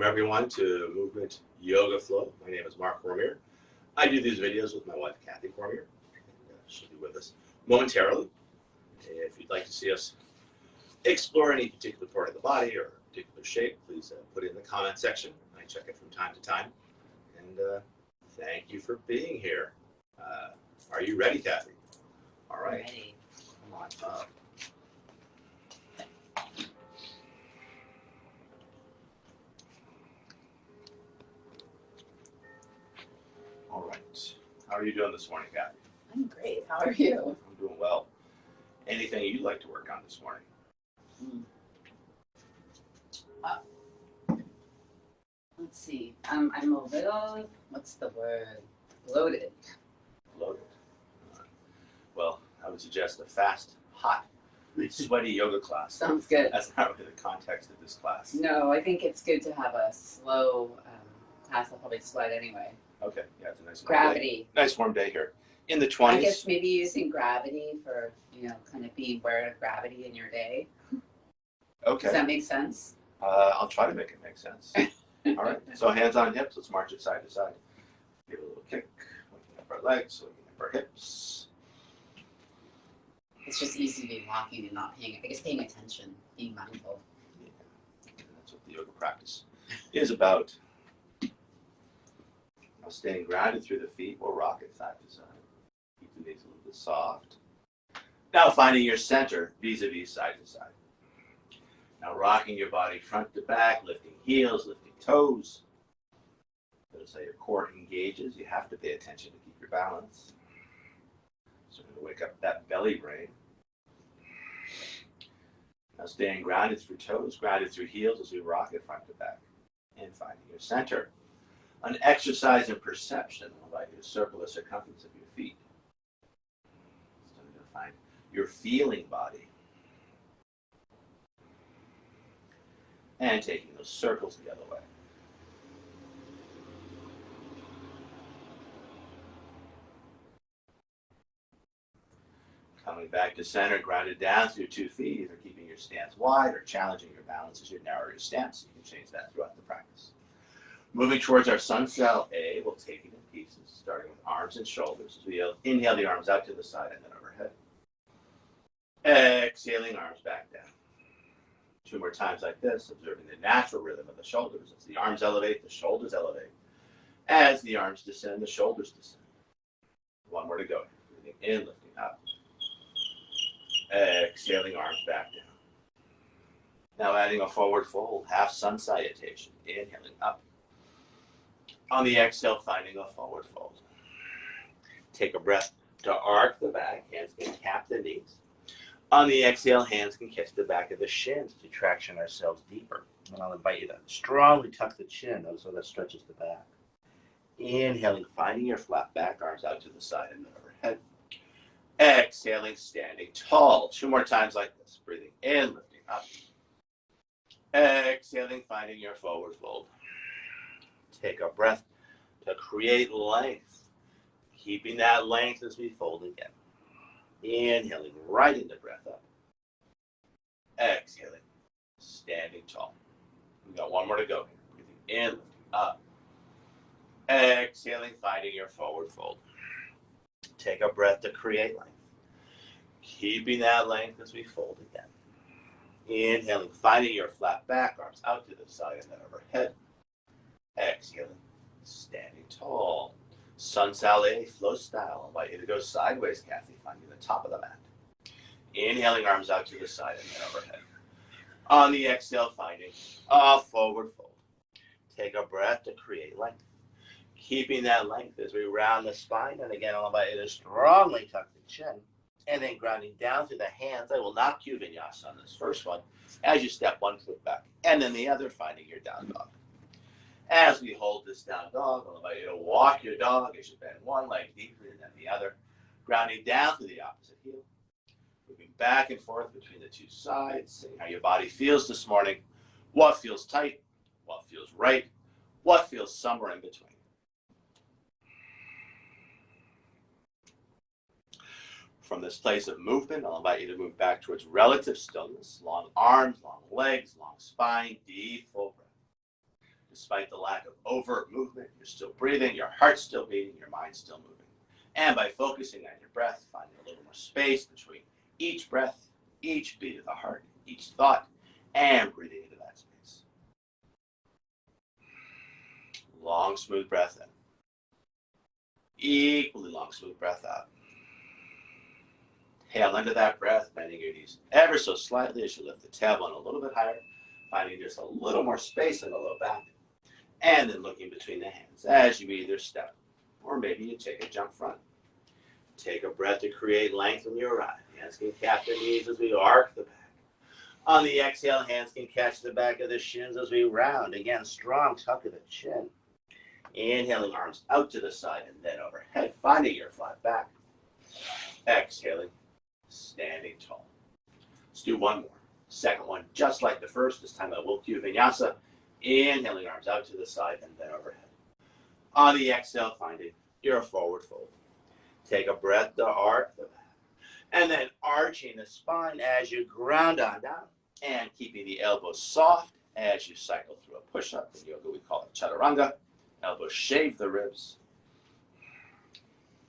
Welcome everyone to Movement Yoga Flow. My name is Mark Cormier. I do these videos with my wife Kathy Cormier. She'll be with us momentarily. If you'd like to see us explore any particular part of the body or particular shape, please put it in the comment section. I check it from time to time. And thank you for being here. Are you ready, Kathy? All right. Ready. Come on up. All right. How are you doing this morning, Kathy? I'm great. How are you? I'm doing well. Anything you'd like to work on this morning? Let's see. I'm a little, what's the word? Bloated. Bloated. Well, I would suggest a fast, hot, sweaty yoga class. Sounds good. That's not really the context of this class. No, I think it's good to have a slow class. I'll probably sweat anyway. Okay. Yeah, it's a nice Gravity. Warm day. Nice warm day here. In the 20s. I guess maybe using gravity for, kind of being aware of gravity in your day. Okay. Does that make sense? I'll try to make it make sense. All right. So hands on hips. Let's march it side to side. Give it a little kick. Waking up our legs. Waking up our hips. It's just easy to be walking and not paying attention, being mindful. Yeah. That's what the yoga practice is about. Now staying grounded through the feet. We'll rock it side to side. Keep the knees a little bit soft. Now finding your center vis-a-vis side to side. Now rocking your body front to back, lifting heels, lifting toes. Notice how your core engages. You have to pay attention to keep your balance. So we're going to wake up that belly brain. Now staying grounded through toes, grounded through heels as we rock it front to back. And finding your center. An exercise in perception. I'll invite you to circle the circumference of your feet. So you're going to find your feeling body. And taking those circles the other way. Coming back to center, grounded down through 2 feet, either keeping your stance wide or challenging your balance as you narrow your stance. You can change that throughout the practice. Moving towards our sun cell A, we'll take it in pieces, starting with arms and shoulders. As we inhale the arms out to the side and then overhead. Exhaling, arms back down. 2 more times like this, observing the natural rhythm of the shoulders. As the arms elevate, the shoulders elevate. As the arms descend, the shoulders descend. 1 more to go. Breathing in, lifting up. Exhaling, arms back down. Now adding a forward fold, half sun salutation. Inhaling up. On the exhale, finding a forward fold. Take a breath to arc the back. Hands can cap the knees. On the exhale, hands can catch the back of the shins to traction ourselves deeper. And I'll invite you to strongly tuck the chin. Notice how that stretches the back. Inhaling, finding your flat back, arms out to the side and then overhead. Exhaling, standing tall. 2 more times like this. Breathing in, lifting up. Exhaling, finding your forward fold. Take a breath to create length. Keeping that length as we fold again. Inhaling right into breath up. Exhaling, standing tall. We got 1 more to go here. Breathing in, lifting up. Exhaling, finding your forward fold. Take a breath to create length. Keeping that length as we fold again. Inhaling, finding your flat back, arms out to the side and then overhead. Exhaling, standing tall. Sun Sal A, flow style. I invite you to go sideways, Kathy, finding the top of the mat. Inhaling, arms out to the side and then overhead. On the exhale, finding a forward fold. Take a breath to create length. Keeping that length as we round the spine. And again, I'll invite you to strongly tuck the chin. And then grounding down through the hands. I will not cue vinyasa on this first one as you step 1 foot back. And then the other, finding your down dog. As we hold this down dog, I'll invite you to walk your dog as you bend 1 leg deeply and then the other. Grounding down to the opposite heel. Moving back and forth between the 2 sides. Seeing how your body feels this morning. What feels tight? What feels right? What feels somewhere in between? From this place of movement, I'll invite you to move back towards relative stillness. Long arms, long legs, long spine, deep full breath. Despite the lack of overt movement, you're still breathing, your heart's still beating, your mind's still moving. And by focusing on your breath, finding a little more space between each breath, each beat of the heart, each thought, and breathing into that space. Long, smooth breath in. Equally long, smooth breath out. Tail into that breath, bending your knees ever so slightly as you lift the tailbone a little bit higher, finding just a little more space in the low back. And then looking between the hands as you either step or maybe you take a jump front. Take a breath to create length in your right. Hands can cap the knees as we arc the back. On the exhale, hands can catch the back of the shins as we round. Again, strong tuck of the chin. Inhaling, arms out to the side and then overhead, finding your flat back. Exhaling, standing tall. Let's do one more. Second one, just like the first, this time a Wokyu Vinyasa. Inhaling, arms out to the side and then overhead. On the exhale, finding your forward fold. Take a breath to arc the back. And then arching the spine as you ground on down and keeping the elbows soft as you cycle through a push-up. In yoga, we call it chaturanga. Elbows shave the ribs.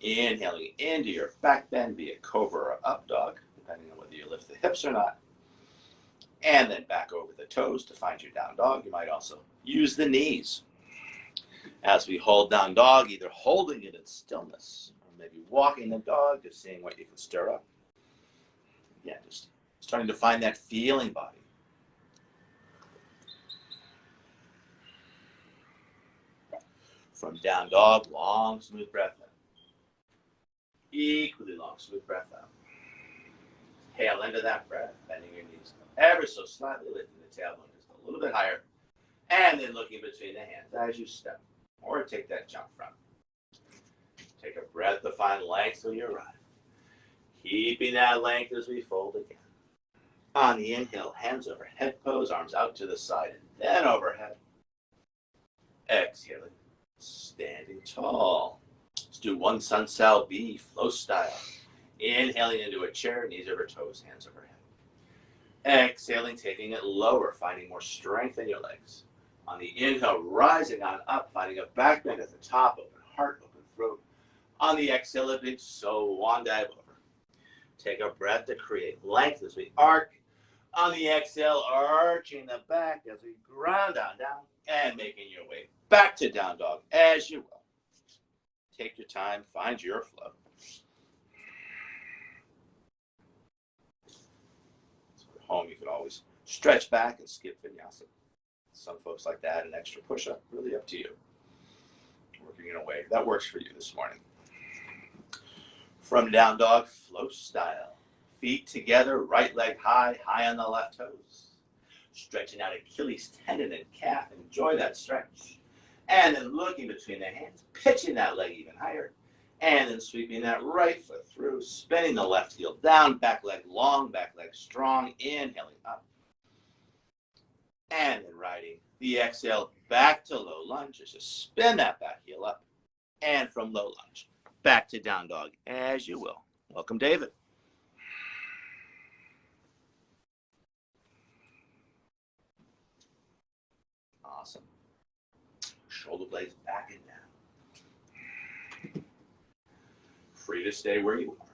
Inhaling into your back bend, be it cobra or up dog, depending on whether you lift the hips or not. And then back over the toes to find your down dog. You might also use the knees as we hold down dog, either holding it in stillness or maybe walking the dog, just seeing what you can stir up. Yeah, just starting to find that feeling body. From down dog, long, smooth breath in. Equally long, smooth breath out. Tail into that breath, bending your knees ever so slightly, lifting the tailbone just a little bit higher, and then looking between the hands as you step or take that jump front. Take a breath to find length on your right. Keeping that length as we fold again. On the inhale, hands over head pose, arms out to the side, and then overhead. Exhaling, standing tall. Let's do one Sun Sal B, flow style. Inhaling into a chair, knees over toes, hands overhead. Exhaling, taking it lower, finding more strength in your legs. On the inhale, rising on up, finding a back bend at the top, open heart, open throat. On the exhale, a big swan dive over. Take a breath to create length as we arc. On the exhale, arching the back as we ground on down and making your way back to down dog as you will. Take your time, find your flow. So at home, you can always stretch back and skip vinyasa. Some folks like to add an extra push-up, really up to you. Working in a way that works for you this morning. From down dog, flow style. Feet together, right leg high, high on the left toes. Stretching out Achilles tendon and calf. Enjoy that stretch. And then looking between the hands, pitching that leg even higher. And then sweeping that right foot through, spinning the left heel down, back leg long, back leg strong, inhaling up. And then riding the exhale back to low lunge as you spin that back heel up. And from low lunge, back to down dog as you will. Welcome, David. Awesome. Shoulder blades back and down. Free to stay where you are.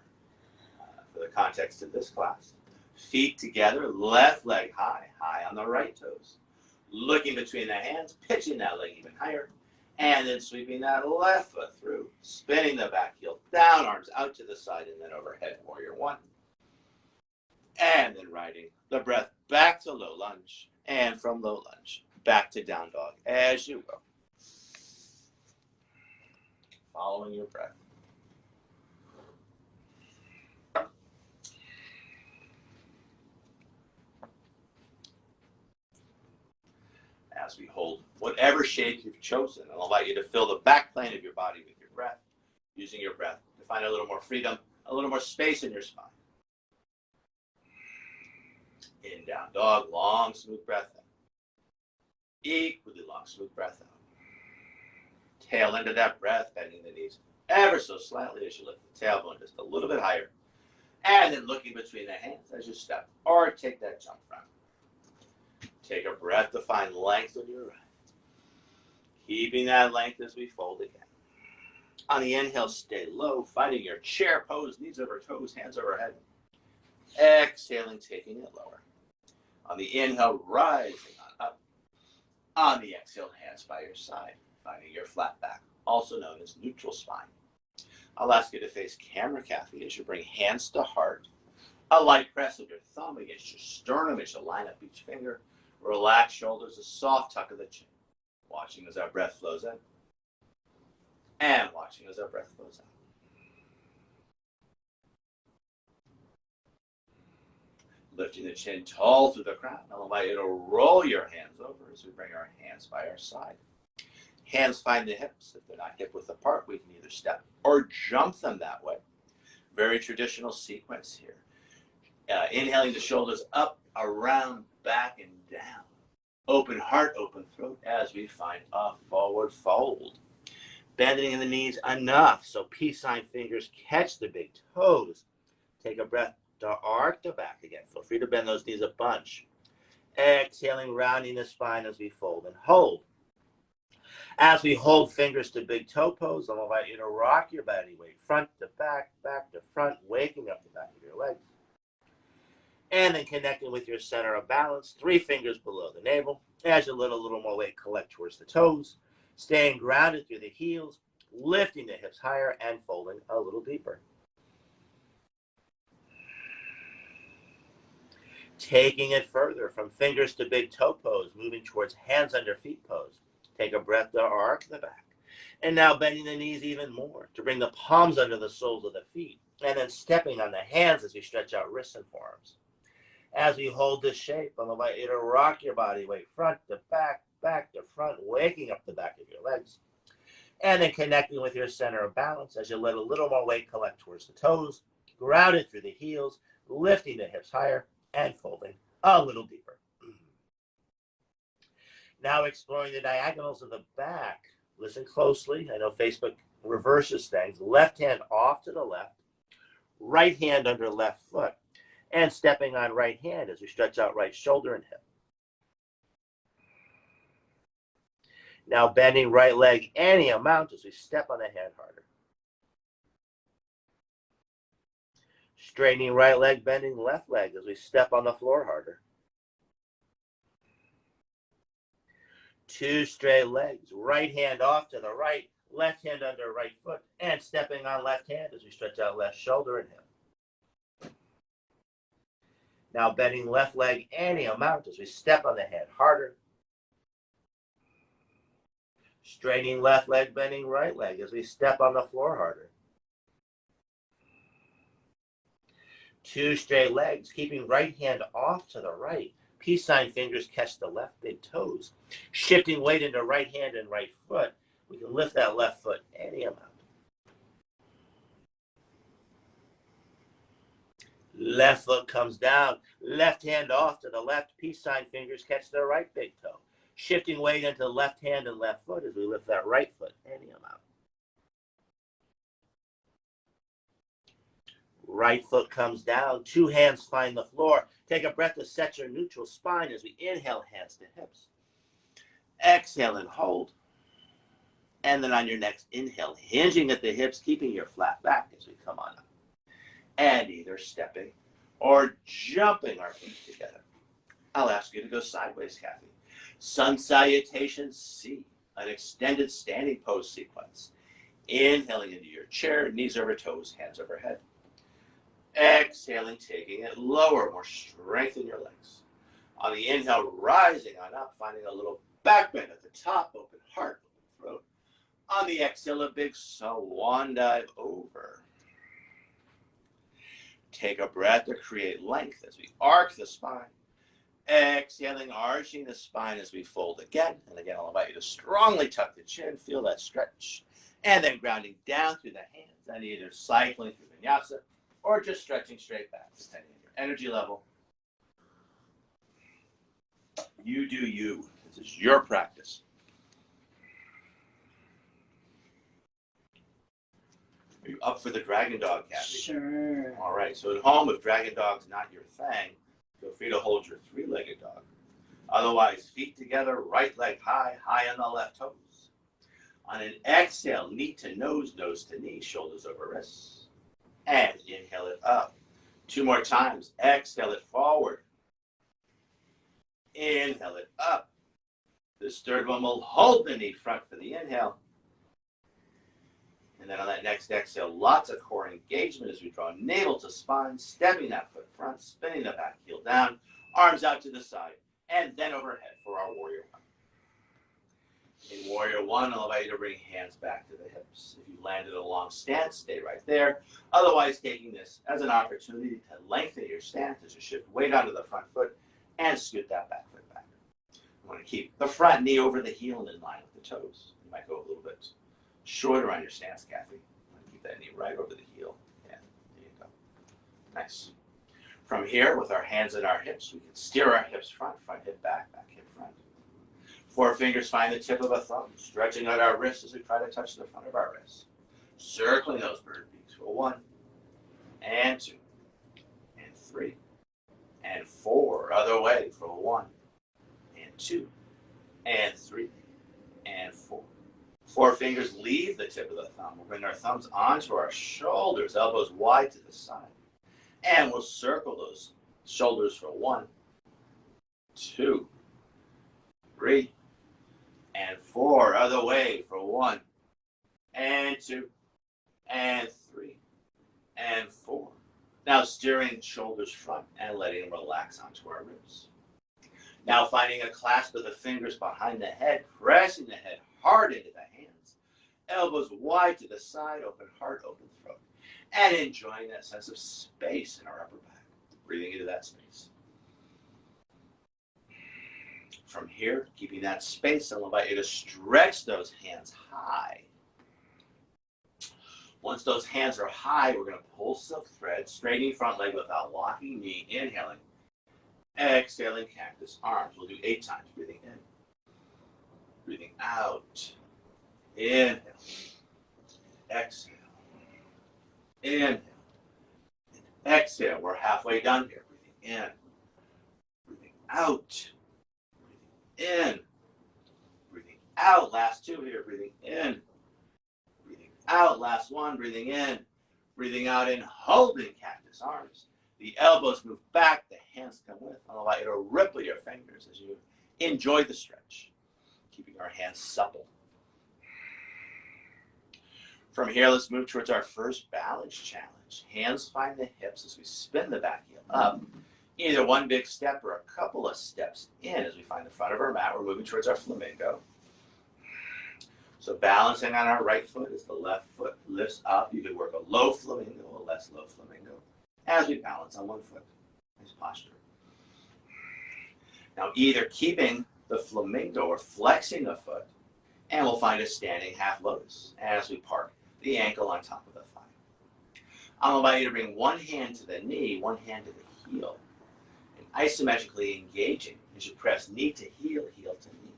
For the context of this class, feet together, left leg high, high on the right toes. Looking between the hands, pitching that leg even higher, and then sweeping that left foot through, spinning the back heel down, arms out to the side, and then overhead, warrior one. And then riding the breath back to low lunge, and from low lunge, back to down dog, as you will. Following your breath. As we hold whatever shape you've chosen, I'll invite you to fill the back plane of your body with your breath, using your breath to find a little more freedom, a little more space in your spine. In down dog, long, smooth breath in. Equally long, smooth breath out. Tail into that breath, bending the knees ever so slightly as you lift the tailbone just a little bit higher. And then looking between the hands as you step or take that jump front. Take a breath to find length on your right. Keeping that length as we fold again. On the inhale, stay low, finding your chair pose, knees over toes, hands overhead. Exhaling, taking it lower. On the inhale, rising on up. On the exhale, hands by your side, finding your flat back, also known as neutral spine. I'll ask you to face camera, Kathy, as you bring hands to heart. A light press of your thumb against your sternum as you line up each finger. Relax shoulders, a soft tuck of the chin. Watching as our breath flows in. And watching as our breath flows out. Lifting the chin tall through the crown. I'll invite you to roll your hands over as we bring our hands by our side. Hands find the hips. If they're not hip width apart, we can either step or jump them that way. Very traditional sequence here. Inhaling the shoulders up, around, back, and down. Open heart, open throat as we find a forward fold. Bending in the knees enough so peace sign fingers catch the big toes. Take a breath to arc the back again. Feel free to bend those knees a bunch. Exhaling, rounding the spine as we fold and hold. As we hold fingers to big toe pose, I'll invite you to rock your body weight front to back, back to front, waking up the back of your legs. And then connecting with your center of balance, 3 fingers below the navel. As you let a little more weight collect towards the toes, staying grounded through the heels, lifting the hips higher and folding a little deeper. Taking it further from fingers to big toe pose, moving towards hands under feet pose. Take a breath to arc the back. And now bending the knees even more to bring the palms under the soles of the feet. And then stepping on the hands as we stretch out wrists and forearms. As we hold this shape, I'll invite you to rock your body weight front to back, back to front, waking up the back of your legs. And then connecting with your center of balance as you let a little more weight collect towards the toes, grounded through the heels, lifting the hips higher and folding a little deeper. Now exploring the diagonals of the back. Listen closely. I know Facebook reverses things. Left hand off to the left, right hand under left foot, and stepping on right hand as we stretch out right shoulder and hip. Now bending right leg any amount as we step on the hand harder. Straightening right leg, bending left leg as we step on the floor harder. 2 straight legs, right hand off to the right, left hand under right foot, and stepping on left hand as we stretch out left shoulder and hip. Now bending left leg any amount as we step on the hand harder. Straightening left leg, bending right leg as we step on the floor harder. 2 straight legs, keeping right hand off to the right. Peace sign fingers catch the left big toes. Shifting weight into right hand and right foot. We can lift that left foot any amount. Left foot comes down. Left hand off to the left. Peace sign fingers catch the right big toe. Shifting weight into left hand and left foot as we lift that right foot any amount. Right foot comes down. 2 hands find the floor. Take a breath to set your neutral spine as we inhale, hands to hips. Exhale and hold. And then on your next inhale, hinging at the hips, keeping your flat back as we come on up. And either stepping or jumping our feet together. I'll ask you to go sideways, Kathy. Sun salutation C, an extended standing pose sequence. Inhaling into your chair, knees over toes, hands overhead. Exhaling, taking it lower, more strength in your legs. On the inhale, rising on up, finding a little back bend at the top, open heart, open throat. On the exhale, a big swan dive over. Take a breath to create length as we arc the spine. Exhaling, arching the spine as we fold again. And again, I'll invite you to strongly tuck the chin, feel that stretch. And then grounding down through the hands and either cycling through vinyasa or just stretching straight back, depending on your energy level. You do you. This is your practice. Are you up for the dragon dog, Kathy? Sure. All right. So at home, if dragon dog's not your thing, feel free to hold your 3-legged dog. Otherwise, feet together, right leg high, high on the left toes. On an exhale, knee to nose to knee, shoulders over wrists. And inhale it up. 2 more times. Exhale it forward. Inhale it up. This third one will hold the knee front for the inhale. And then on that next exhale, lots of core engagement as we draw navel to spine, stepping that foot front, spinning the back heel down, arms out to the side, and then overhead for our warrior one. In warrior one, I'll invite you to bring hands back to the hips. If you landed a long stance, stay right there. Otherwise, taking this as an opportunity to lengthen your stance as you shift weight onto the front foot and scoot that back foot back. You want to keep the front knee over the heel and in line with the toes. You might go a little bit shorter on your stance, Kathy. You want to keep that knee right over the heel. Yeah, there you go. Nice. From here, with our hands at our hips, we can steer our hips front hip back, back hip front. 4 fingers find the tip of a thumb, stretching out our wrists as we try to touch the front of our wrists. Circling those bird beaks for 1, and 2, and 3, and 4. Other way for 1, and 2, and 3, and 4. 4 fingers leave the tip of the thumb. We'll bring our thumbs onto our shoulders, elbows wide to the side. And we'll circle those shoulders for 1, 2, 3, and 4. Other way for 1, and 2, and 3, and 4. Now steering shoulders front and letting them relax onto our ribs. Now finding a clasp of the fingers behind the head, pressing the head hard into the hands. Elbows wide to the side, open heart, open throat. And enjoying that sense of space in our upper back. Breathing into that space. From here, keeping that space, I'll invite you to stretch those hands high. Once those hands are high, we're going to pull silk thread, straightening front leg without locking knee, inhaling. Exhaling, cactus arms. We'll do 8 times. Breathing in. Breathing out. Inhale. Exhale. Inhale. And exhale. We're halfway done here. Breathing in. Breathing out. Breathing in. Breathing out. Last 2 here. Breathing in. Breathing out. Last 1. Breathing in. Breathing out and holding cactus arms. The elbows move back. The hands come with. I'll allow you to ripple your fingers as you enjoy the stretch. Keeping our hands supple. From here, let's move towards our first balance challenge. Hands find the hips as we spin the back heel up. Either one big step or a couple of steps in as we find the front of our mat. We're moving towards our flamingo. So balancing on our right foot as the left foot lifts up. You can work a low flamingo, a less low flamingo, as we balance on one foot. Nice posture. Now either keeping the flamingo or flexing the foot, and we'll find a standing half lotus as we park the ankle on top of the thigh. I'll invite you to bring one hand to the knee, one hand to the heel, and isometrically engaging as you press knee to heel, heel to knee.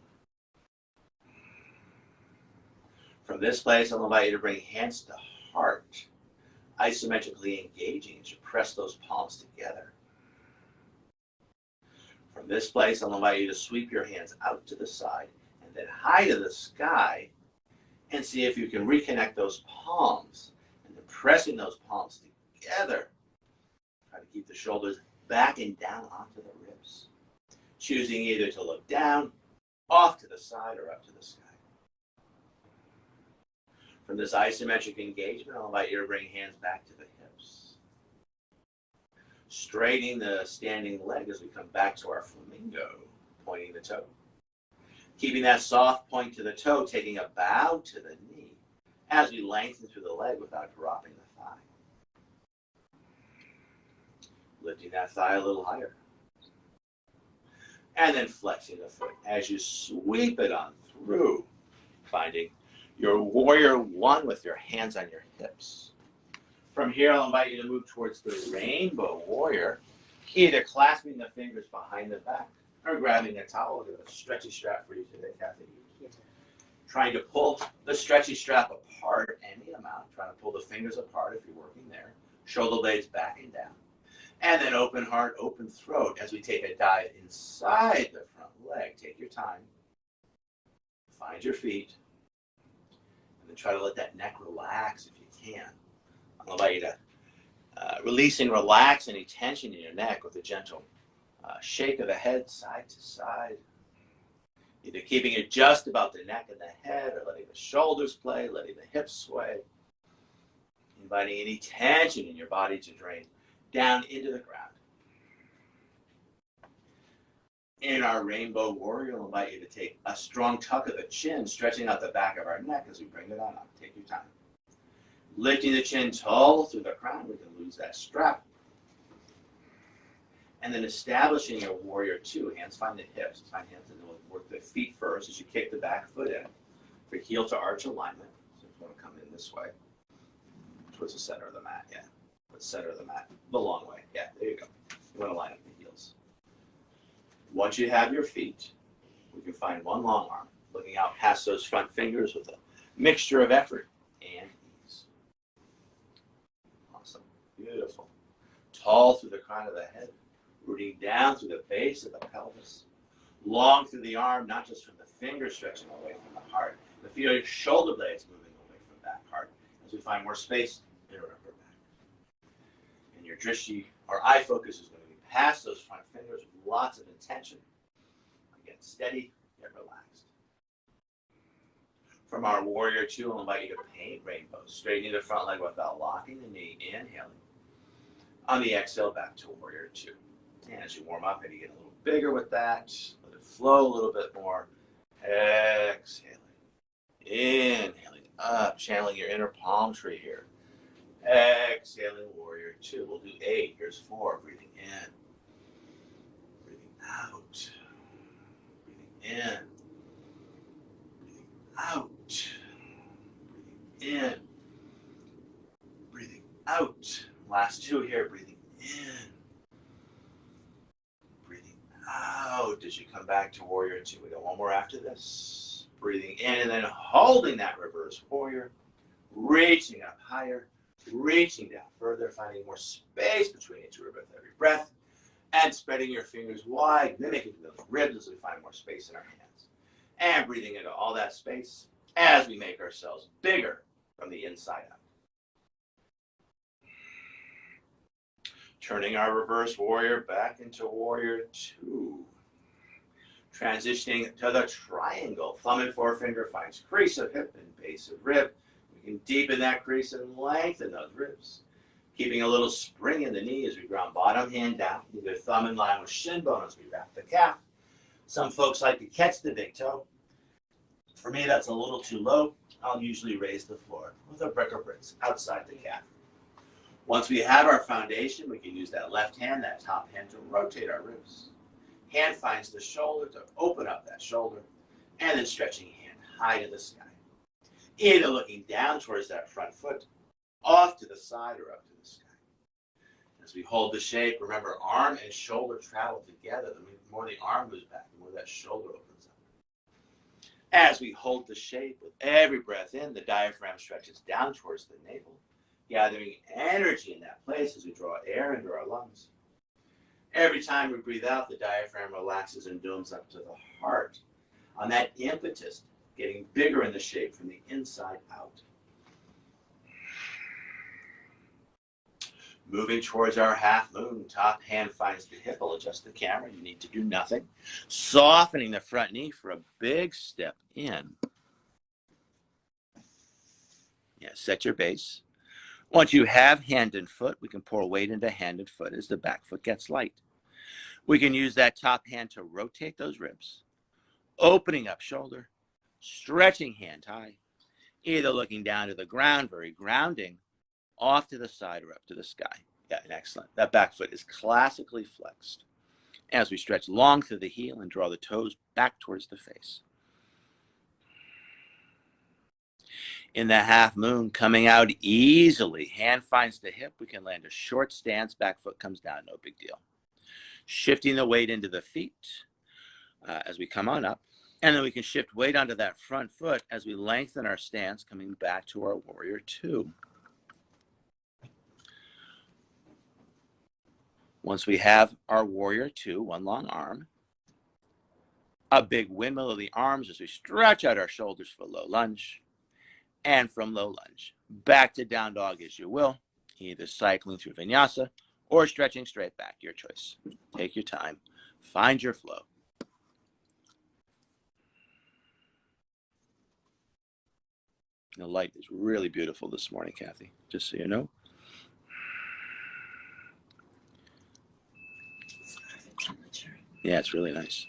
From this place, I'll invite you to bring hands to heart, isometrically engaging as you press those palms together. From this place, I'll invite you to sweep your hands out to the side and then high to the sky and see if you can reconnect those palms and then pressing those palms together. Try to keep the shoulders back and down onto the ribs. Choosing either to look down, off to the side, or up to the sky. From this isometric engagement, I'll invite you to bring hands back to the hips. Straightening the standing leg as we come back to our flamingo, pointing the toe. Keeping that soft point to the toe, taking a bow to the knee as we lengthen through the leg without dropping the thigh. Lifting that thigh a little higher. And then flexing the foot as you sweep it on through, finding your warrior one with your hands on your hips. From here, I'll invite you to move towards the rainbow warrior, either clasping the fingers behind the back or grabbing a towel with a stretchy strap for you today, Kathy. Trying to pull the stretchy strap apart any amount, trying to pull the fingers apart if you're working there, shoulder blades back and down. And then open heart, open throat as we take a dive inside the front leg. Take your time. Find your feet. And try to let that neck relax if you can. I'll invite you to release and relax any tension in your neck with a gentle shake of the head side to side. Either keeping it just about the neck and the head, or letting the shoulders play, letting the hips sway. Inviting any tension in your body to drain down into the ground. In our Rainbow Warrior, I'll invite you to take a strong tuck of the chin, stretching out the back of our neck as we bring it on up. Take your time. Lifting the chin tall through the crown, we can lose that strap. And then establishing your Warrior Two. Hands find the hips. Find hands and work the feet first as you kick the back foot in for heel to arch alignment. So you want to come in this way towards the center of the mat. Yeah, the center of the mat. The long way. Yeah, there you go. You want to line up the heels. Once you have your feet, we can find one long arm, looking out past those front fingers with a mixture of effort and ease. Awesome. Beautiful. Tall through the crown of the head, rooting down through the base of the pelvis. Long through the arm, not just from the fingers stretching away from the heart, but feel your shoulder blades moving away from that heart as we find more space in our upper back. And your drishti, or eye focus, is going to be past those front fingers with lots of intention. Again, steady yet relaxed. From our Warrior Two, I'll invite you to paint rainbows, straightening the front leg without locking the knee, inhaling. On the exhale, back to Warrior Two. And as you warm up, maybe get a little bigger with that. Let it flow a little bit more. Exhaling. Inhaling up, channeling your inner palm tree here. Exhaling, Warrior Two. We'll do 8. Here's 4. Breathing in. Breathing out. Breathing in. Breathing out. Breathing in. Breathing out. Last 2 here. Breathing in. Breathing out as you come back to Warrior Two. We got one more after this. Breathing in and then holding that reverse warrior. Reaching up higher. Reaching down further, finding more space between each rib with every breath, and spreading your fingers wide, mimicking those ribs as we find more space in our hands. And breathing into all that space as we make ourselves bigger from the inside out. Turning our reverse warrior back into Warrior Two. Transitioning to the triangle. Thumb and forefinger finds crease of hip and base of rib. We can deepen that crease and lengthen those ribs. Keeping a little spring in the knee as we ground bottom hand down. Either thumb in line with shin bone as we wrap the calf. Some folks like to catch the big toe. For me, that's a little too low. I'll usually raise the floor with a brick or bricks outside the calf. Once we have our foundation, we can use that left hand, that top hand, to rotate our ribs. Hand finds the shoulder to open up that shoulder, and then stretching hand high to the sky. Either looking down towards that front foot, off to the side, or up to the sky. As we hold the shape, remember arm and shoulder travel together. The more the arm moves back, the more that shoulder opens up. As we hold the shape, with every breath in, the diaphragm stretches down towards the navel, gathering energy in that place as we draw air into our lungs. Every time we breathe out, the diaphragm relaxes and dooms up to the heart. On that impetus, getting bigger in the shape from the inside out. Moving towards our half moon, top hand finds the hip. I'll adjust the camera. You need to do nothing. Softening the front knee for a big step in. Yeah, set your base. Once you have hand and foot, we can pour weight into hand and foot as the back foot gets light. We can use that top hand to rotate those ribs, opening up shoulder, stretching hand high, either looking down to the ground, very grounding, off to the side or up to the sky. Yeah, excellent. That back foot is classically flexed as we stretch long through the heel and draw the toes back towards the face. In the half moon, coming out easily, hand finds the hip. We can land a short stance, back foot comes down, no big deal. Shifting the weight into the feet as we come on up. And then we can shift weight onto that front foot as we lengthen our stance, coming back to our Warrior Two. Once we have our Warrior Two, one long arm, a big windmill of the arms as we stretch out our shoulders for a low lunge. And from low lunge, back to down dog as you will, either cycling through vinyasa or stretching straight back, your choice. Take your time, find your flow. The light is really beautiful this morning, Kathy, just so you know. It's perfect temperature. Yeah, it's really nice.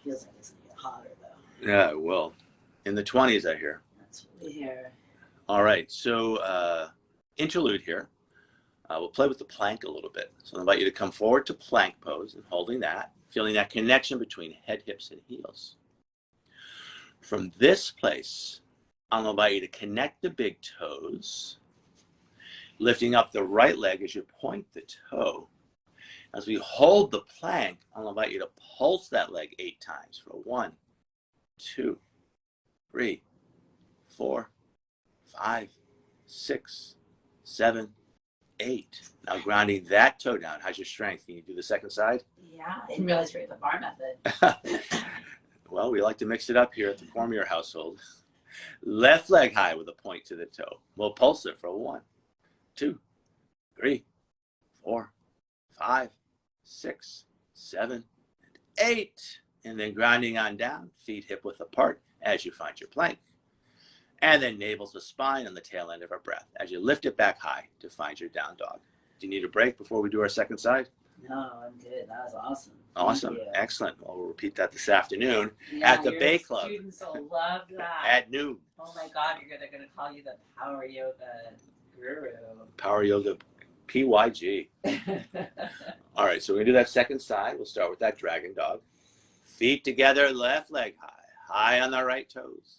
Feels like it's gonna get hotter though. Yeah, it will. In the 20s, I hear. That's what we hear. All right, so interlude here. We'll play with the plank a little bit. So I invite you to come forward to plank pose and holding that, feeling that connection between head, hips, and heels. From this place, I'll invite you to connect the big toes, lifting up the right leg as you point the toe. As we hold the plank, I'll invite you to pulse that leg 8 times for 1, 2, 3, 4, 5, 6, 7, 8. Now grounding that toe down. How's your strength? Can you do the second side? Yeah, I didn't realize we were the bar method. Well, we like to mix it up here at the Cormier household. Left leg high with a point to the toe. We'll pulse it for 1, 2, 3, 4, 5, 6, 7, 8. And then grounding on down, feet hip width apart as you find your plank. And then navel's the spine on the tail end of our breath as you lift it back high to find your down dog. Do you need a break before we do our second side? No, I'm good. That was awesome. Awesome. Excellent. Well, we'll repeat that this afternoon at the Bay Club. Students will love that. At noon. Oh my God, they're going to call you the Power Yoga Guru. Power Yoga PYG. All right, so we're going to do that second side. We'll start with that dragon dog. Feet together, left leg high. High on the right toes.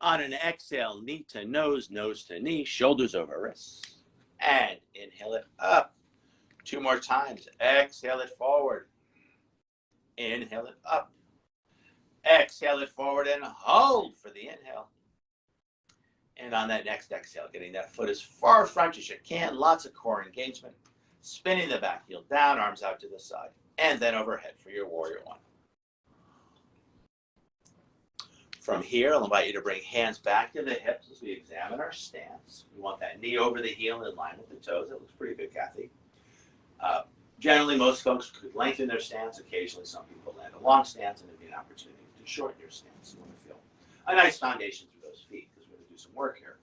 On an exhale, knee to nose to knee, shoulders over wrists. And inhale it up. 2 more times. Exhale it forward. Inhale it up. Exhale it forward and hold for the inhale. And on that next exhale, getting that foot as far front as you can. Lots of core engagement. Spinning the back heel down, arms out to the side. And then overhead for your warrior 1. From here, I'll invite you to bring hands back to the hips as we examine our stance. We want that knee over the heel in line with the toes. That looks pretty good, Kathy. Generally, most folks could lengthen their stance. Occasionally, some people land a long stance, and there'd be an opportunity to shorten your stance. You want to feel a nice foundation through those feet because we're going to do some work here.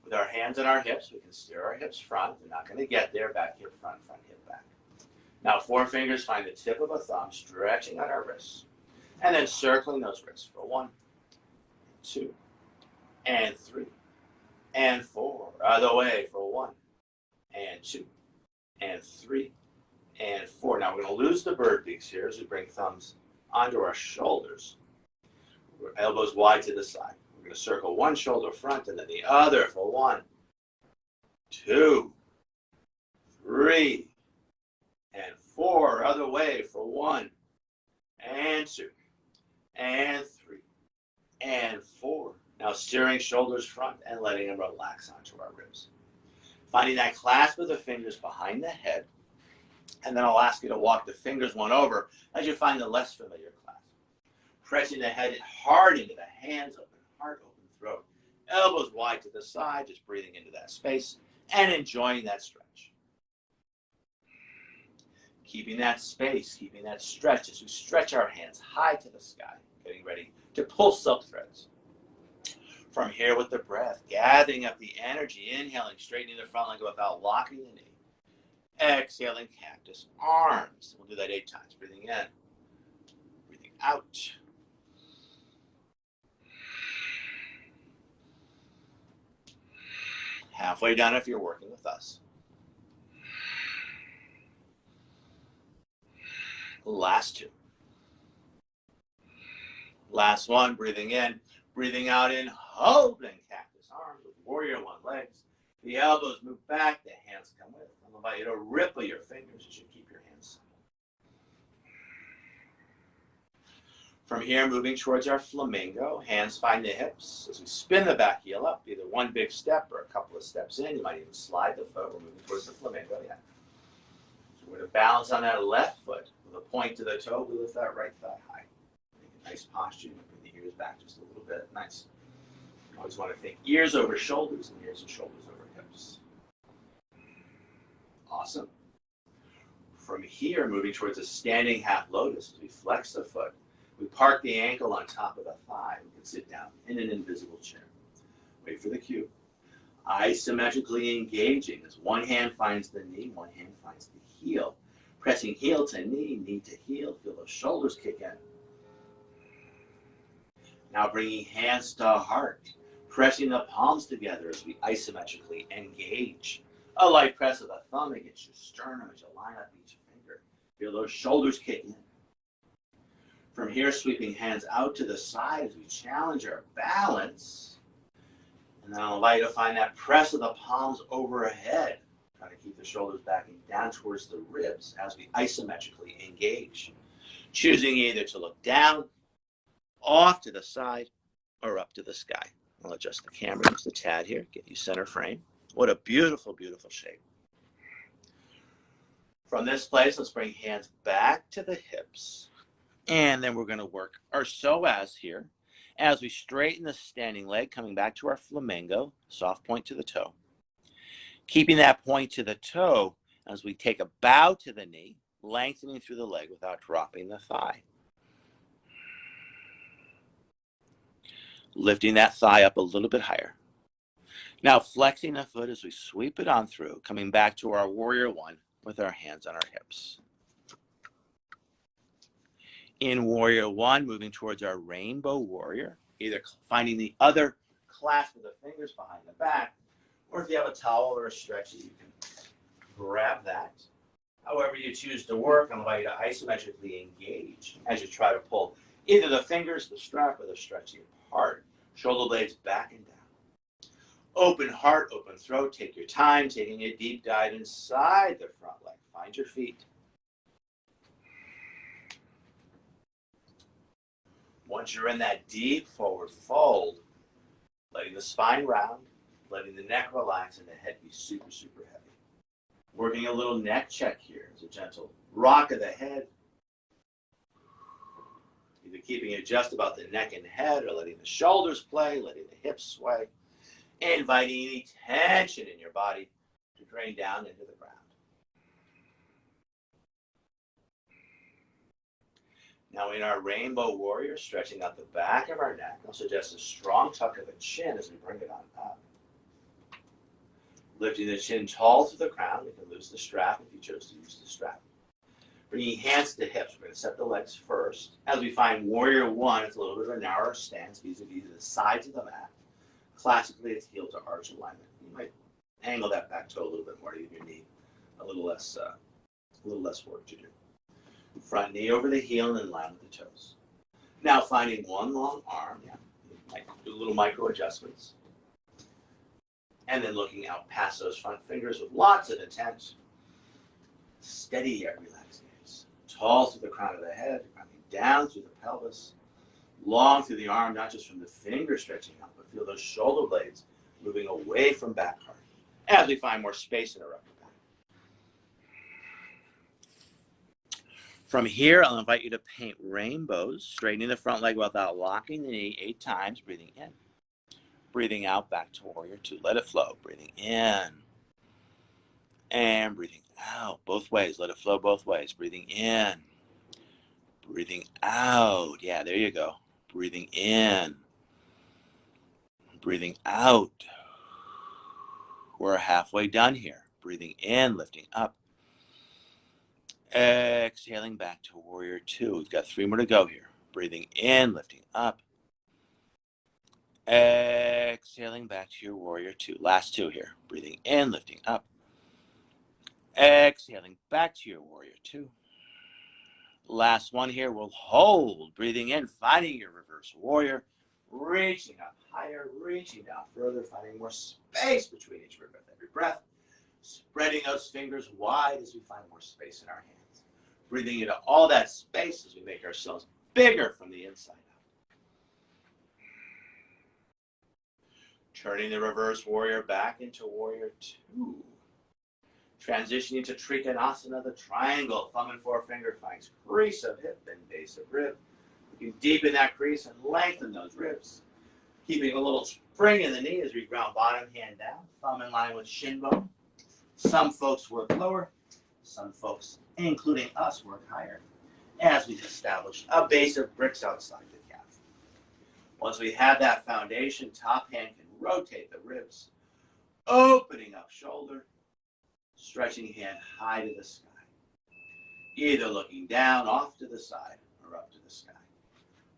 With our hands on our hips, we can steer our hips front. They're not going to get there. Back hip front, front hip back. Now, 4 fingers find the tip of a thumb, stretching on our wrists, and then circling those wrists for 1, 2, and 3, and 4. Other way for 1, and 2, and 3, and 4. Now we're going to lose the bird beaks here as we bring thumbs onto our shoulders. Elbows wide to the side. We're going to circle one shoulder front and then the other for 1, 2, 3, and 4. Other way for 1, and 2, and 3, and 4. Now steering shoulders front and letting them relax onto our ribs. Finding that clasp of the fingers behind the head. And then I'll ask you to walk the fingers one over as you find the less familiar clasp. Pressing the head hard into the hands, open heart, open throat. Elbows wide to the side, just breathing into that space and enjoying that stretch. Keeping that space, keeping that stretch as we stretch our hands high to the sky, getting ready to pull silk threads. From here with the breath, gathering up the energy, inhaling, straightening the front leg without locking the knee. Exhaling, cactus arms. We'll do that 8 times. Breathing in, breathing out. Halfway down if you're working with us. Last 2. Last 1, breathing in, breathing out in, holding cactus arms with warrior 1 legs. The elbows move back, the hands come with. I'm going to invite you to ripple your fingers as you keep your hands. From here, moving towards our flamingo, hands find the hips. As we spin the back heel up, either one big step or a couple of steps in. You might even slide the foot. We're moving towards the flamingo, yeah. So we're going to balance on that left foot with a point to the toe. We lift that right thigh high. Make a nice posture. Bring the ears back just a little bit. Nice. Always want to think ears over shoulders and ears and shoulders over hips. Awesome. From here, moving towards a standing half lotus as we flex the foot. We park the ankle on top of the thigh. We can sit down in an invisible chair. Wait for the cue. Isometrically engaging as one hand finds the knee, one hand finds the heel. Pressing heel to knee, knee to heel. Feel those shoulders kick in. Now bringing hands to heart. Pressing the palms together as we isometrically engage. A light press of the thumb against your sternum as you line up each finger. Feel those shoulders kick in. From here, sweeping hands out to the side as we challenge our balance. And then I'll allow you to find that press of the palms overhead. Trying to keep the shoulders backing down towards the ribs as we isometrically engage. Choosing either to look down, off to the side, or up to the sky. I'll adjust the camera just a tad here, get you center frame. What a beautiful, beautiful shape. From this place, let's bring hands back to the hips. And then we're going to work our psoas here as we straighten the standing leg, coming back to our flamingo, soft point to the toe. Keeping that point to the toe as we take a bow to the knee, lengthening through the leg without dropping the thigh. Lifting that thigh up a little bit higher. Now flexing the foot as we sweep it on through, coming back to our warrior one with our hands on our hips. In warrior one, moving towards our rainbow warrior, either finding the other clasp of the fingers behind the back, or if you have a towel or a stretchy, you can grab that. However you choose to work, I'll allow you to isometrically engage as you try to pull either the fingers, the strap, or the stretchy apart. Shoulder blades back and down. Open heart, open throat. Take your time, taking a deep dive inside the front leg. Find your feet. Once you're in that deep forward fold, letting the spine round, letting the neck relax, and the head be super, super heavy. Working a little neck check here as a gentle rock of the head. Either keeping it just about the neck and head or letting the shoulders play, letting the hips sway. Inviting any tension in your body to drain down into the ground. Now in our rainbow warrior, stretching out the back of our neck, I'll suggest a strong tuck of the chin as we bring it on up. Lifting the chin tall to the crown. You can lose the strap if you chose to use the strap. Bringing hands to hips. We're going to set the legs first. As we find warrior one, it's a little bit of a narrower stance vis-a-vis the sides of the mat. Classically, it's heel to arch alignment. You might angle that back toe a little bit more to give your knee a little less work to do. Front knee over the heel and then line with the toes. Now finding one long arm, you might do little micro adjustments. And then looking out past those front fingers with lots of intent. Steady yet relaxed gaze. Tall through the crown of the head, coming down through the pelvis. Long through the arm, not just from the finger stretching out, but feel those shoulder blades moving away from back heart as we find more space in our upper back. From here, I'll invite you to paint rainbows, straightening the front leg without locking the knee 8 times, breathing in. Breathing out, back to warrior two. Let it flow. Breathing in and breathing out. Both ways. Let it flow both ways. Breathing in. Breathing out. Yeah, there you go. Breathing in. Breathing out. We're halfway done here. Breathing in, lifting up. Exhaling back to warrior two. We've got 3 more to go here. Breathing in, lifting up. Exhaling back to your warrior two. Last 2 here. Breathing in, lifting up. Exhaling back to your warrior two. Last one here. We'll hold. Breathing in, finding your reverse warrior. Reaching up higher, reaching down further, finding more space between each rib with every breath. Spreading those fingers wide as we find more space in our hands. Breathing into all that space as we make ourselves bigger from the inside out. Turning the reverse warrior back into warrior two. Transitioning to Trikonasana, the triangle. Thumb and forefinger finds crease of hip and base of rib. You can deepen that crease and lengthen those ribs. Keeping a little Bringing the knee as we ground bottom hand down, thumb in line with shin bone. Some folks work lower, some folks, including us, work higher, as we establish a base of bricks outside the calf. Once we have that foundation, top hand can rotate the ribs, opening up shoulder, stretching hand high to the sky, either looking down off to the side or up to the sky.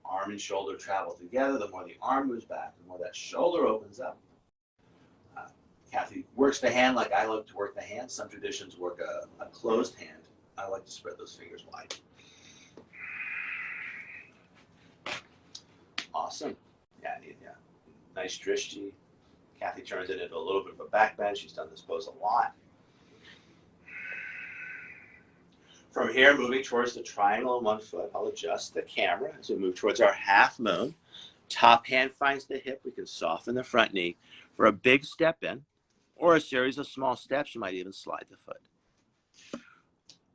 Arm and shoulder travel together. The more the arm moves back, the more that shoulder opens up. Kathy works the hand like I like to work the hand. Some traditions work a closed hand. I like to spread those fingers wide. Awesome. Yeah. Nice drishti. Kathy turns it into a little bit of a back bend. She's done this pose a lot. From here, moving towards the triangle on one foot, I'll adjust the camera as we move towards our half moon. Top hand finds the hip. We can soften the front knee for a big step in or a series of small steps. You might even slide the foot.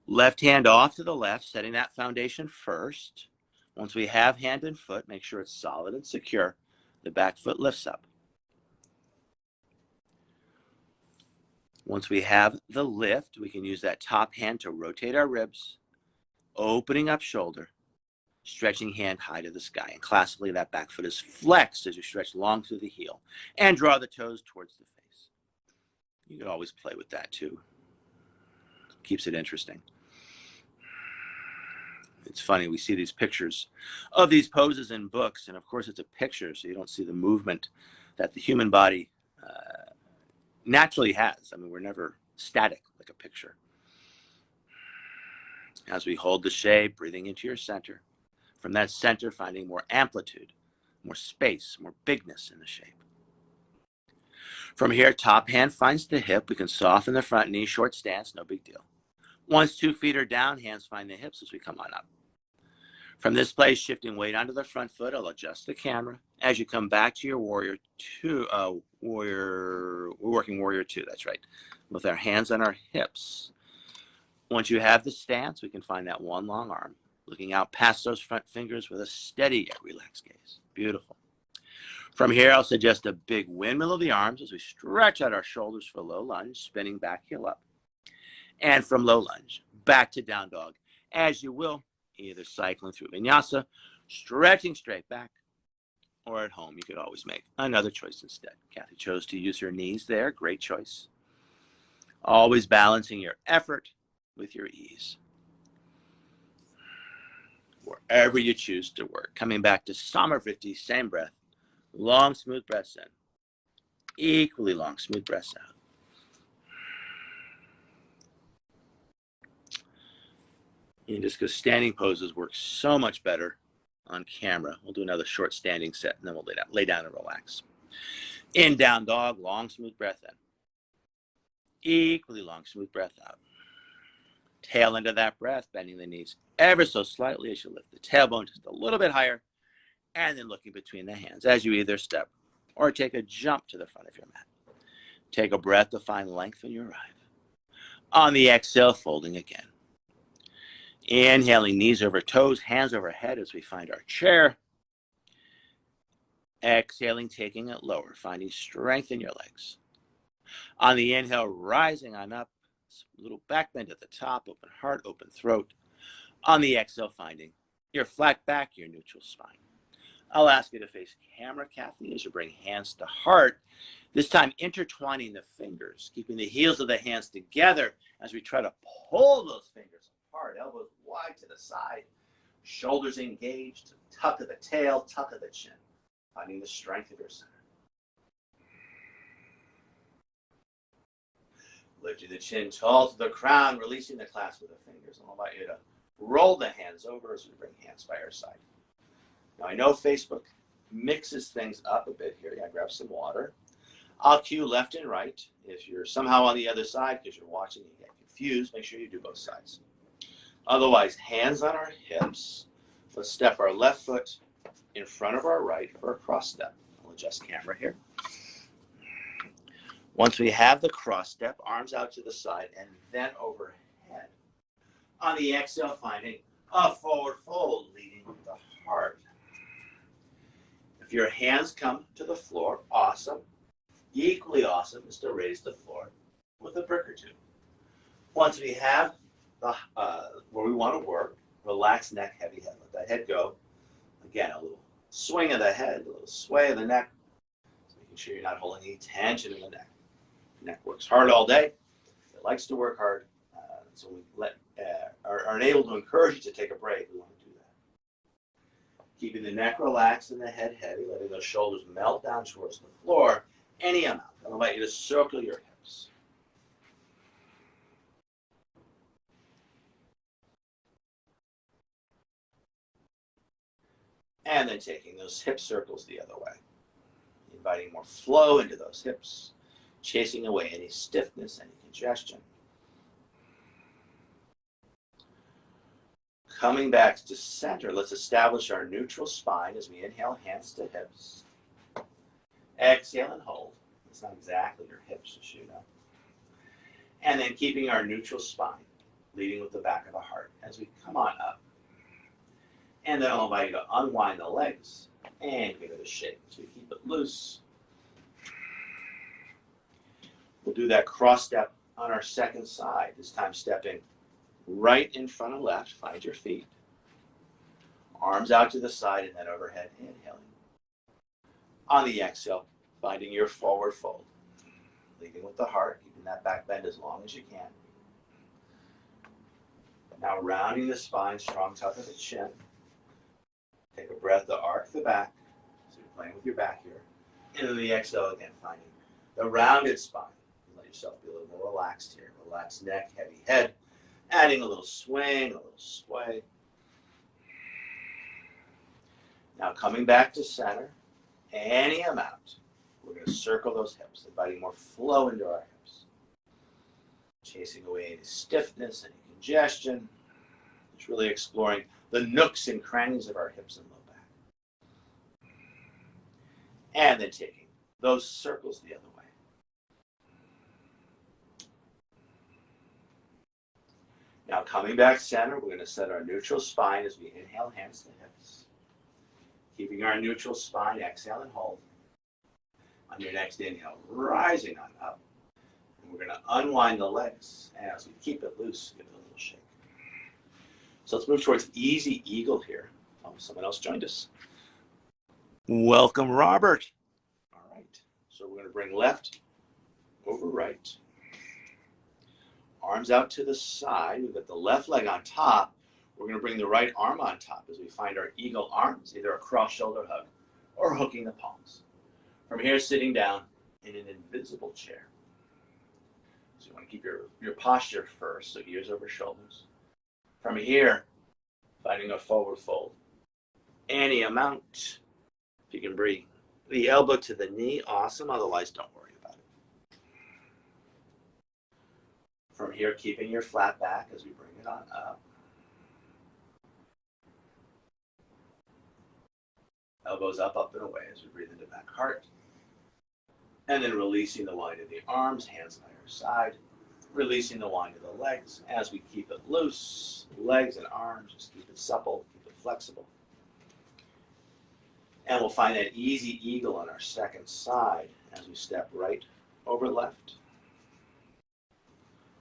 Left hand off to the left, setting that foundation first. Once we have hand and foot, make sure it's solid and secure. The back foot lifts up. Once we have the lift, we can use that top hand to rotate our ribs, opening up shoulder, stretching hand high to the sky. And classically, that back foot is flexed as you stretch long through the heel and draw the toes towards the face. You can always play with that too. Keeps it interesting. It's funny, we see these pictures of these poses in books, and of course it's a picture, so you don't see the movement that the human body naturally has. I mean, we're never static like a picture. As we hold the shape, breathing into your center. From that center, finding more amplitude, more space, more bigness in the shape. From here, top hand finds the hip. We can soften the front knee, short stance, no big deal. Once 2 feet are down, hands find the hips as we come on up. From this place, shifting weight onto the front foot, I'll adjust the camera. As you come back to your warrior two, we're working warrior two, that's right, with our hands on our hips. Once you have the stance, we can find that one long arm, looking out past those front fingers with a steady yet relaxed gaze. Beautiful. From here, I'll suggest a big windmill of the arms as we stretch out our shoulders for low lunge, spinning back heel up. And from low lunge, back to down dog, as you will, either cycling through vinyasa, stretching straight back, or at home, you could always make another choice instead. Kathy chose to use her knees there. Great choice. Always balancing your effort with your ease. Wherever you choose to work. Coming back to Samarvriti, same breath. Long, smooth breaths in. Equally long, smooth breaths out. And just because standing poses work so much better on camera. We'll do another short standing set, and then we'll lay down and relax. In down dog, long, smooth breath in. Equally long, smooth breath out. Tail into that breath, bending the knees ever so slightly as you lift the tailbone just a little bit higher, and then looking between the hands as you either step or take a jump to the front of your mat. Take a breath to find length when you arrive. On the exhale, folding again. Inhaling, knees over toes, hands overhead as we find our chair. Exhaling, taking it lower, finding strength in your legs. On the inhale, rising on up, little back bend at the top, open heart, open throat. On the exhale, finding your flat back, your neutral spine. I'll ask you to face camera, Kathy, as you bring hands to heart. This time, intertwining the fingers, keeping the heels of the hands together as we try to pull those fingers apart, elbows wide to the side, shoulders engaged, tuck of the tail, tuck of the chin, finding the strength of your center. Lifting the chin tall to the crown, releasing the clasp of the fingers. I'll invite you to roll the hands over as we bring hands by our side. Now, I know Facebook mixes things up a bit here. Yeah, grab some water. I'll cue left and right. If you're somehow on the other side because you're watching and you get confused, make sure you do both sides. Otherwise, hands on our hips. Let's step our left foot in front of our right for a cross step. I'll adjust camera here. Once we have the cross step, arms out to the side and then overhead. On the exhale, finding a forward fold, leading with the heart. If your hands come to the floor, awesome. Equally awesome is to raise the floor with a brick or two. Once we have the where we want to work, relax neck, heavy head. Let that head go. Again, a little swing of the head, a little sway of the neck. So making sure you're not holding any tension in the neck. The neck works hard all day. It likes to work hard. So we are unable to encourage you to take a break. We want to do that. Keeping the neck relaxed and the head heavy, letting those shoulders melt down towards the floor. Any amount. I'll invite you to circle your hips. And then taking those hip circles the other way. Inviting more flow into those hips, chasing away any stiffness, any congestion. Coming back to center, let's establish our neutral spine as we inhale, hands to hips. Exhale and hold. It's not exactly your hips, just so you know. And then keeping our neutral spine, leading with the back of the heart as we come on up. And then I'll invite you to unwind the legs and give it a shake. So we keep it loose. We'll do that cross step on our second side, this time stepping right in front of left. Find your feet. Arms out to the side and then overhead, inhaling. On the exhale, finding your forward fold. Leading with the heart, keeping that back bend as long as you can. Now rounding the spine, strong tuck of the chin. Take a breath to arc the back. So you're playing with your back here. And then the exhale again, finding the rounded spine. Let yourself be a little more relaxed here. Relaxed neck, heavy head. Adding a little swing, a little sway. Now coming back to center, any amount. We're going to circle those hips, inviting more flow into our hips. Chasing away any stiffness, any congestion. Just really exploring the nooks and crannies of our hips and low back. And then taking those circles the other way. Now coming back center, we're going to set our neutral spine as we inhale, hands to hips. Keeping our neutral spine, exhale and hold. On your next inhale, rising on up. And we're going to unwind the legs. And as we keep it loose, give it a little shake. So let's move towards easy eagle here. Oh, someone else joined us. Welcome, Robert. All right. So we're going to bring left over right. Arms out to the side. We've got the left leg on top. We're going to bring the right arm on top as we find our eagle arms, either a cross shoulder hug or hooking the palms. From here, sitting down in an invisible chair. So you want to keep your posture first, so ears over shoulders. From here, finding a forward fold. Any amount, if you can breathe. The elbow to the knee, awesome. Otherwise, don't worry about it. From here, keeping your flat back as we bring it on up. Elbows up, up, and away as we breathe into back heart. And then releasing the wind of the arms, hands by our side. Releasing the wind of the legs as we keep it loose. Legs and arms, just keep it supple, keep it flexible. And we'll find that easy eagle on our second side as we step right over left.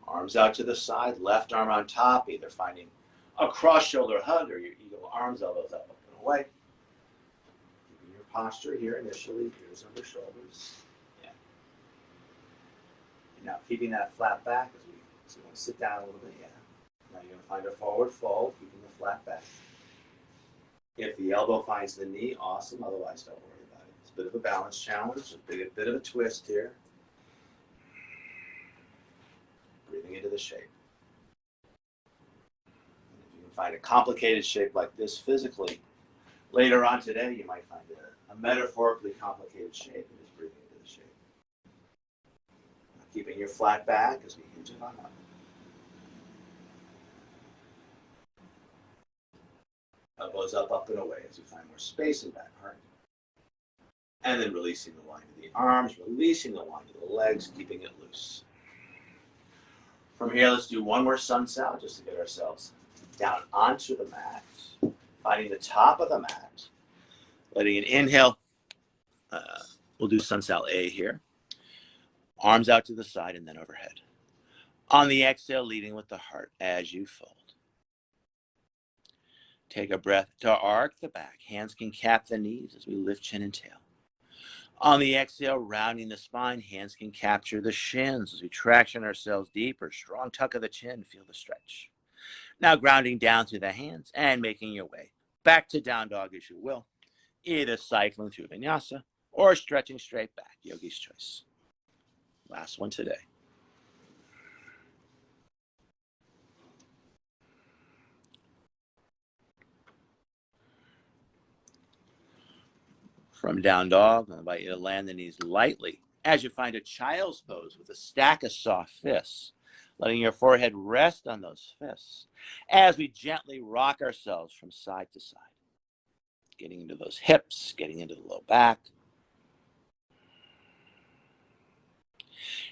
Arms out to the side, left arm on top, either finding a cross shoulder hug or your eagle arms, elbows up, up and away. Keeping your posture here initially, ears over shoulders. Yeah. And now keeping that flat back as we want to sit down a little bit. Yeah. Now you're going to find a forward fold, keeping the flat back. If the elbow finds the knee, awesome. Otherwise, don't worry about it. It's a bit of a balance challenge, a bit of a twist here. Breathing into the shape. And if you can find a complicated shape like this physically, later on today you might find a metaphorically complicated shape and just breathing into the shape. Now, keeping your flat back as we hinge it on up. Elbows up, up, and away as we find more space in back heart. And then releasing the wind of the arms, releasing the wind of the legs, keeping it loose. From here, let's do one more sun salad just to get ourselves down onto the mat. Finding the top of the mat. Letting it inhale, we'll do Sunsal A here. Arms out to the side and then overhead. On the exhale, leading with the heart as you fold. Take a breath to arc the back. Hands can cap the knees as we lift chin and tail. On the exhale, rounding the spine, hands can capture the shins as we traction ourselves deeper. Strong tuck of the chin, feel the stretch. Now grounding down through the hands and making your way back to down dog as you will. Either cycling through vinyasa or stretching straight back, yogi's choice. Last one today. From down dog, I invite you to land the knees lightly as you find a child's pose with a stack of soft fists, letting your forehead rest on those fists as we gently rock ourselves from side to side, getting into those hips, getting into the low back.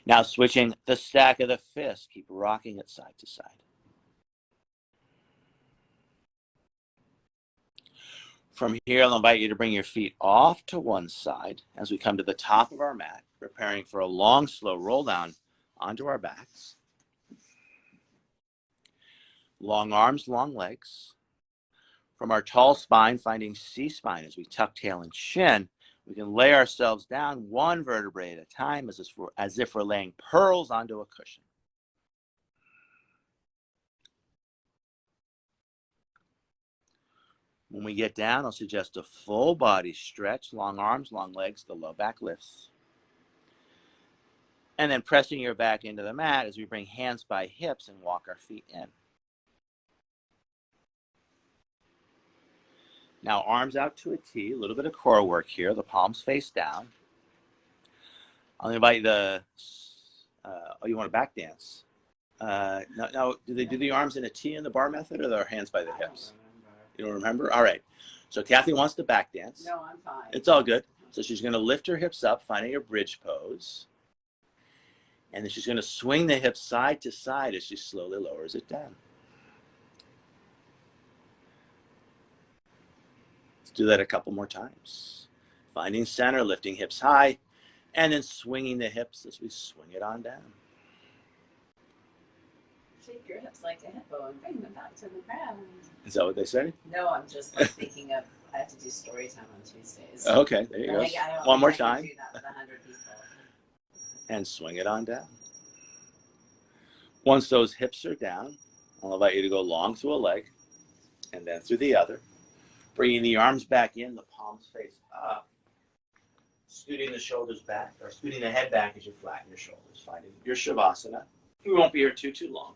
Now switching the stack of the fists, keep rocking it side to side. From here, I'll invite you to bring your feet off to one side as we come to the top of our mat, preparing for a long, slow roll down onto our backs. Long arms, long legs. From our tall spine, finding C-spine as we tuck tail and chin, we can lay ourselves down one vertebrae at a time as if we're laying pearls onto a cushion. When we get down, I'll suggest a full body stretch, long arms, long legs, the low back lifts. And then pressing your back into the mat as we bring hands by hips and walk our feet in. Now arms out to a T, a little bit of core work here, the palms face down. I'll invite you to, oh, you want a back dance? Now, do they do the arms in a T in the bar method or their hands by the hips? You don't remember? All right. So Kathy wants to back dance. No, I'm fine. It's all good. So she's going to lift her hips up, finding a bridge pose. And then she's going to swing the hips side to side as she slowly lowers it down. Let's do that a couple more times. Finding center, lifting hips high, and then swinging the hips as we swing it on down. Shake your hips like a hippo and bring them back to the ground. Is that what they say? No, I'm just like thinking of, I have to do story time on Tuesdays. Okay, there you go. One more time. Do that with 100 people. And swing it on down. Once those hips are down, I'll invite you to go long through a leg and then through the other. Bringing the arms back in, the palms face up. Scooting the shoulders back, or scooting the head back as you flatten your shoulders. Finding your Shavasana. We won't be here too long.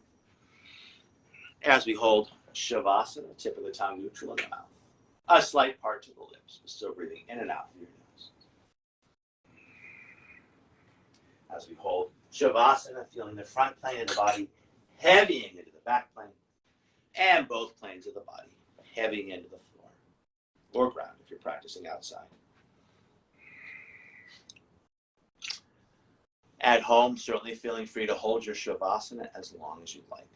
As we hold Shavasana, tip of the tongue neutral in the mouth. A slight part to the lips, but still breathing in and out through your nose. As we hold Shavasana, feeling the front plane of the body heavying into the back plane, and both planes of the body heavying into the floor or ground if you're practicing outside. At home, certainly feeling free to hold your Shavasana as long as you'd like.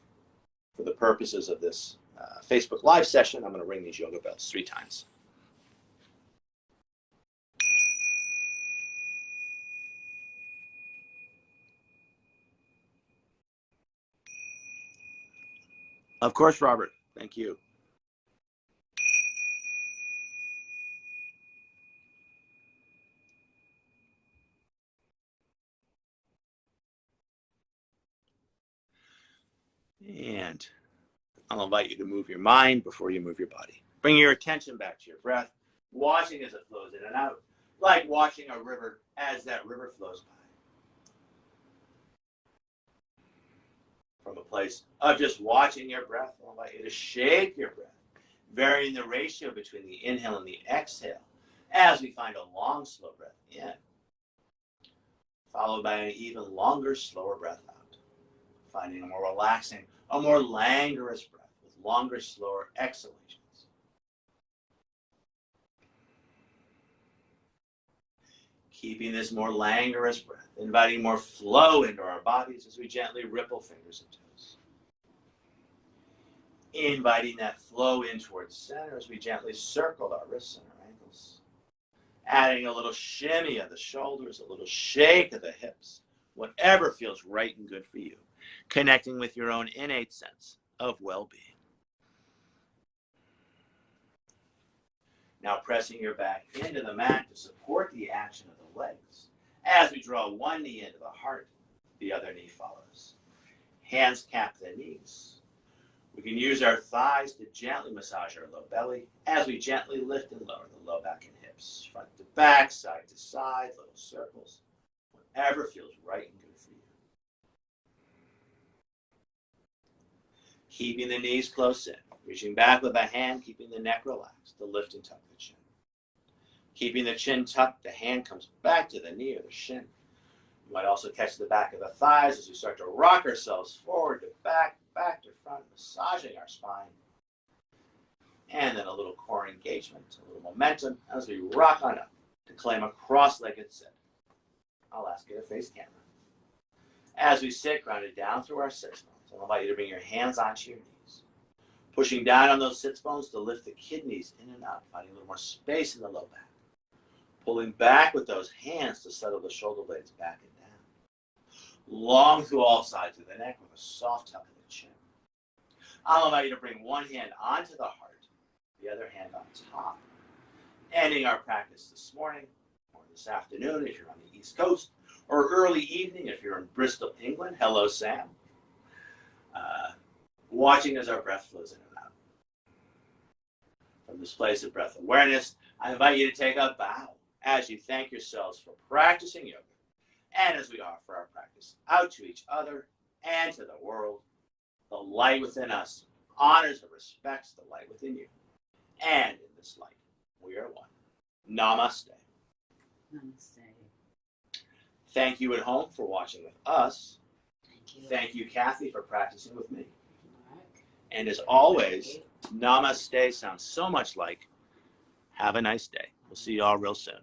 For the purposes of this Facebook Live session, I'm going to ring these yoga bells 3 times. Of course, Robert. Thank you. And I'll invite you to move your mind before you move your body. Bring your attention back to your breath, watching as it flows in and out, like watching a river as that river flows by. From a place of just watching your breath, I'll invite you to shake your breath, varying the ratio between the inhale and the exhale as we find a long, slow breath in, followed by an even longer, slower breath out. Finding a more relaxing, a more languorous breath with longer, slower exhalations. Keeping this more languorous breath, inviting more flow into our bodies as we gently ripple fingers and toes. Inviting that flow in towards center as we gently circle our wrists and our ankles. Adding a little shimmy of the shoulders, a little shake of the hips, whatever feels right and good for you. Connecting with your own innate sense of well-being. Now pressing your back into the mat to support the action of the legs. As we draw one knee into the heart, the other knee follows. Hands cap the knees. We can use our thighs to gently massage our low belly as we gently lift and lower the low back and hips. Front to back, side to side, little circles. Whatever feels right and good for you. Keeping the knees close in. Reaching back with a hand, keeping the neck relaxed to lift and tuck the chin. Keeping the chin tucked, the hand comes back to the knee or the shin. You might also catch the back of the thighs as we start to rock ourselves forward to back, back to front, massaging our spine. And then a little core engagement, a little momentum as we rock on up to claim a cross-legged sit. I'll ask you to face camera. As we sit, grounded down through our sits bones, I'll invite you to bring your hands onto your knees. Pushing down on those sits bones to lift the kidneys in and out, finding a little more space in the low back. Pulling back with those hands to settle the shoulder blades back and down. Long through all sides of the neck with a soft tuck of the chin. I'll invite you to bring one hand onto the heart, the other hand on top. Ending our practice this morning, or this afternoon if you're on the East Coast, or early evening if you're in Bristol, England. Hello, Sam. Watching as our breath flows in and out. From this place of breath awareness, I invite you to take a bow as you thank yourselves for practicing yoga, and as we offer our practice out to each other and to the world. The light within us honors and respects the light within you. And in this light, we are one. Namaste. Namaste. Thank you at home for watching with us. Thank you. Thank you, Kathy, for practicing with me. Mark. And as always, namaste sounds so much like have a nice day. We'll see you all real soon.